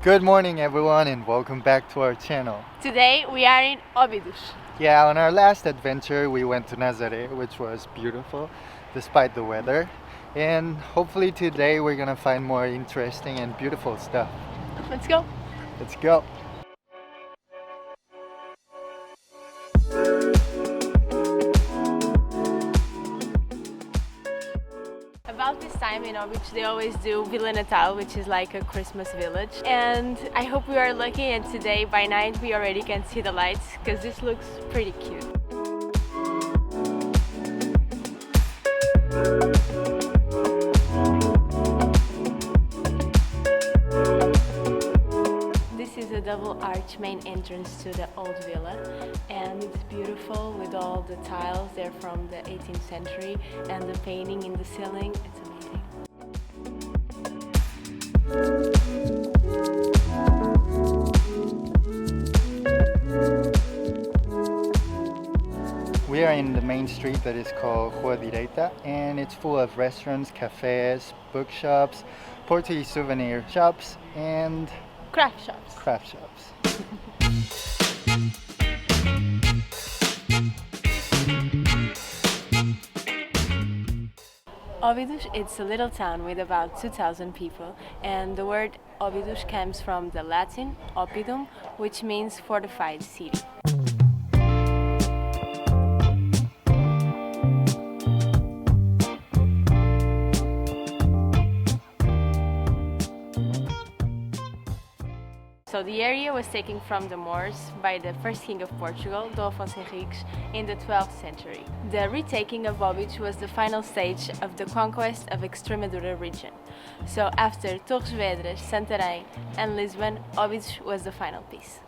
Good morning everyone and welcome back to our channel. Today we are in Óbidos. Yeah, on our last adventure we went to Nazaré, which was beautiful despite the weather. And hopefully today we're gonna find more interesting and beautiful stuff. Let's go. Let's go. About this time in Óbidos they always do Vila Natal, which is like a Christmas village. And I hope we are lucky and today by night we already can see the lights because this looks pretty cute. This is a double arch main entrance to the old villa and it's beautiful with all the tiles. They're from the 18th century and the painting in the ceiling. It's amazing. We are in the main street that is called Rua Direita, and it's full of restaurants, cafés, bookshops, Portuguese souvenir shops, and Craft shops. craft shops. Óbidos, it's a little town with about 2,000 people, and the word Óbidos comes from the Latin oppidum, which means fortified city. So the area was taken from the Moors by the first king of Portugal, Dom Afonso Henriques, in the 12th century. The retaking of Óbidos was the final stage of the conquest of Extremadura region. So after Torres Vedras, Santarém and Lisbon, Óbidos was the final piece.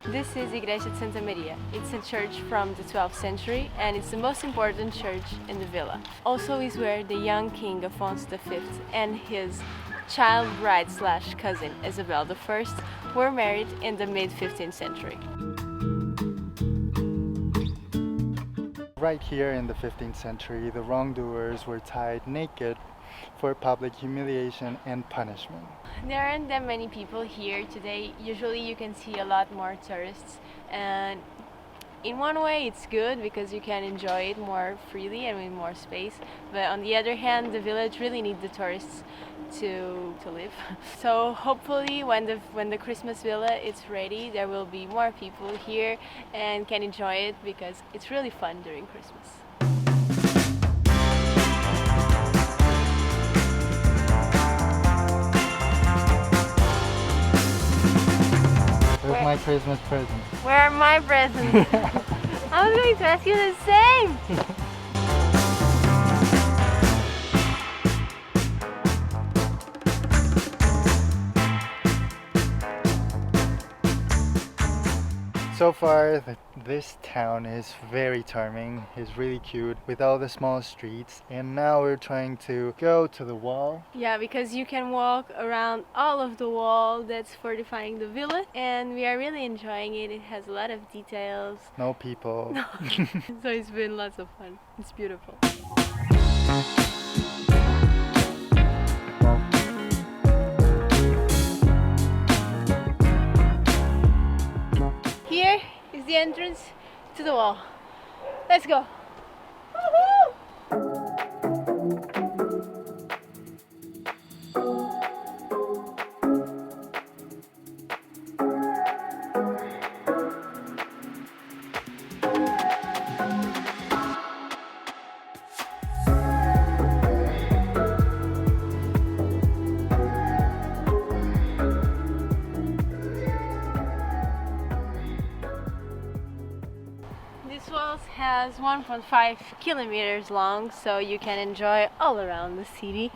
This is Igreja de Santa Maria. It's a church from the 12th century and it's the most important church in the villa. Also is where the young King Afonso V and his child bride / cousin Isabel I were married in the mid-15th century. Right here in the 15th century, the wrongdoers were tied naked for public humiliation and punishment. There aren't that many people here today. Usually you can see a lot more tourists, and in one way it's good because you can enjoy it more freely and with more space, but on the other hand the village really needs the tourists to live. So hopefully when the Christmas villa is ready there will be more people here and can enjoy it because it's really fun during Christmas. Where's my Christmas present? Where are my presents? I was going to ask you the same! So far, this town is very charming. It's really cute with all the small streets, and now we're trying to go to the wall. Yeah, because you can walk around all of the wall that's fortifying the villa, and we are really enjoying it. It has a lot of details. No people. So it's been lots of fun. It's beautiful. Here is the entrance to the wall. Let's go. Woohoo! This wall has 1.5 kilometers long, so you can enjoy all around the city.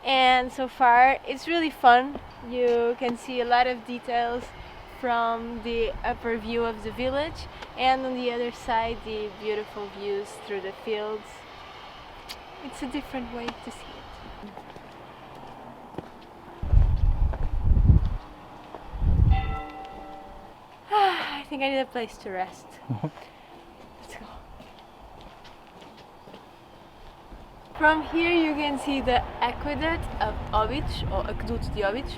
And so far it's really fun. You can see a lot of details from the upper view of the village, and on the other side the beautiful views through the fields. It's a different way to see it. I think I need a place to rest. Let's go. From here you can see the aqueduct of Óbidos, or Aqueduto de Óbidos.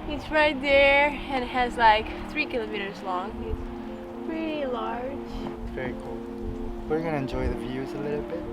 It's right there and has like 3 kilometers long. It's pretty large. It's very cool. We're gonna enjoy the views a little bit.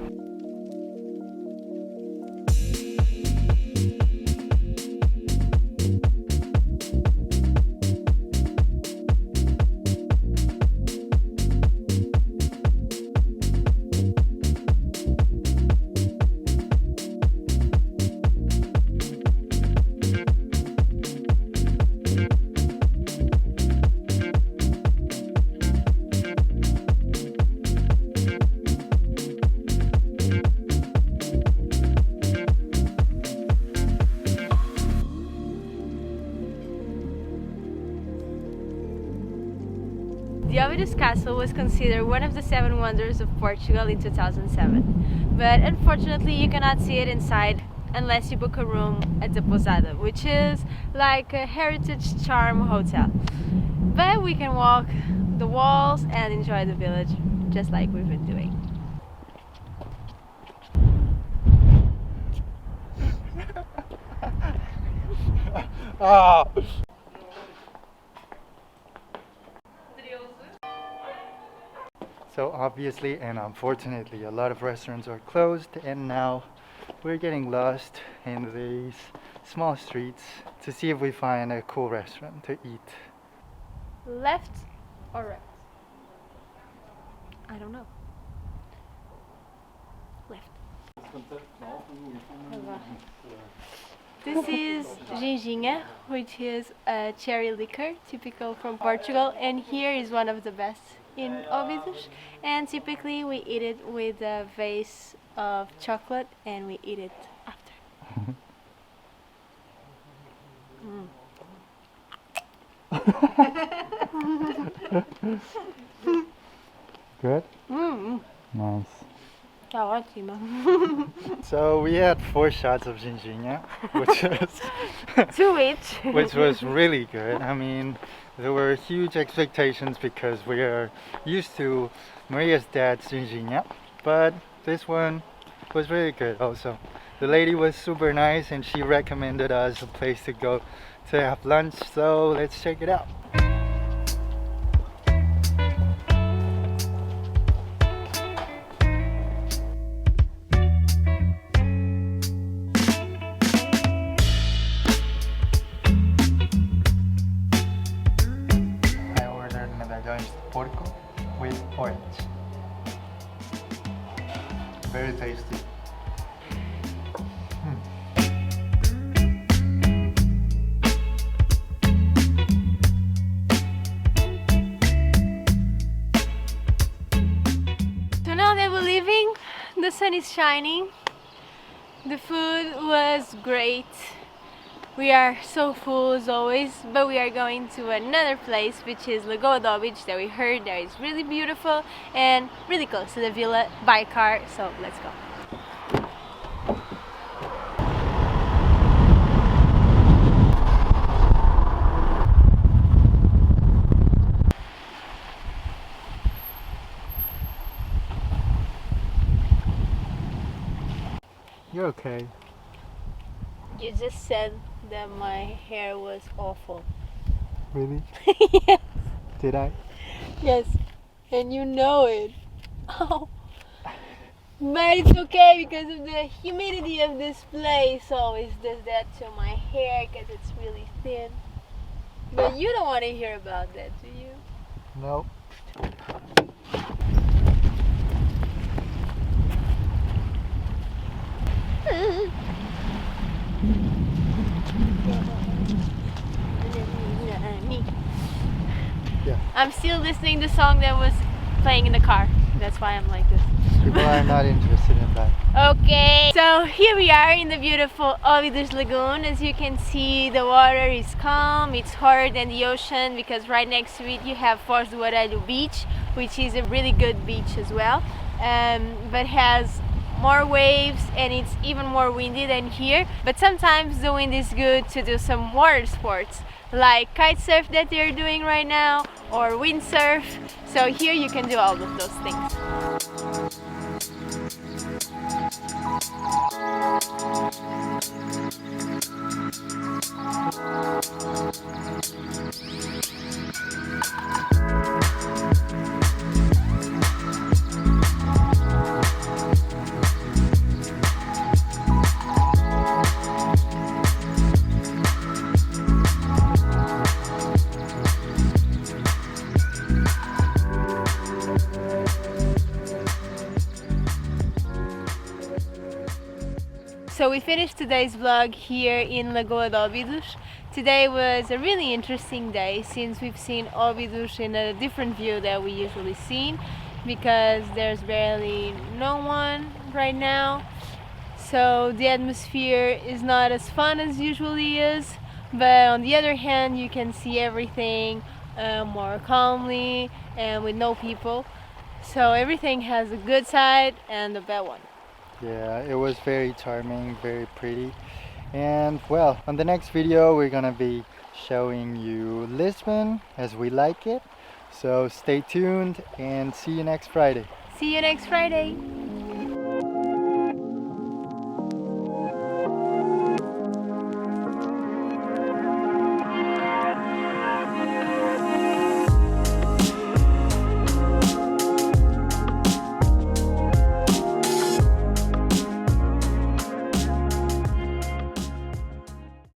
The Óbidos Castle was considered one of the 7 wonders of Portugal in 2007, but unfortunately you cannot see it inside unless you book a room at the Posada, which is like a heritage charm hotel. But we can walk the walls and enjoy the village, just like we've been doing. Ah! So obviously and unfortunately a lot of restaurants are closed, and now we're getting lost in these small streets to see if we find a cool restaurant to eat. Left or right? I don't know. Left. This is Ginjinha, which is a cherry liquor typical from Portugal, and here is one of the best in Óbidos, and typically we eat it with a vase of chocolate and we eat it after. Good? Nice. Tá ótimo. So we had 4 shots of Ginjinha, which was 2 each. which was really good. I mean, there were huge expectations because we are used to Maria's dad's Ginjinha, but this one was really good also. The lady was super nice and she recommended us a place to go to have lunch, so let's check it out. Porco with orange. Very tasty. So now that we're leaving, the sun is shining. The food was great. We are so full as always, but we are going to another place, which is Lagoa de Óbidos, that we heard that is really beautiful and really close to the villa by car, so let's go. You're okay. You just said that my hair was awful. Really? Yes. Did I? Yes, and you know it. Oh. But it's okay because of the humidity of this place always does that to my hair because it's really thin. But you don't want to hear about that, do you? No. Yeah. I'm still listening to the song that was playing in the car. That's why I'm like this. People are not interested in that. Okay. So here we are in the beautiful Obidos Lagoon. As you can see, the water is calm, it's hotter than the ocean because right next to it you have Foz do Arelho beach, which is a really good beach as well, but has more waves and it's even more windy than here. But sometimes the wind is good to do some water sports like kite surf that they're doing right now or windsurf. So here you can do all of those things. So we finished today's vlog here in Lagoa de Óbidos. Today was a really interesting day since we've seen Óbidos in a different view that we usually see because there's barely no one right now. So the atmosphere is not as fun as usually is, but on the other hand you can see everything more calmly and with no people. So everything has a good side and a bad one. Yeah, it was very charming, very pretty. And well, on the next video we're gonna be showing you Lisbon as we like it. So stay tuned and see you next Friday. See you next Friday!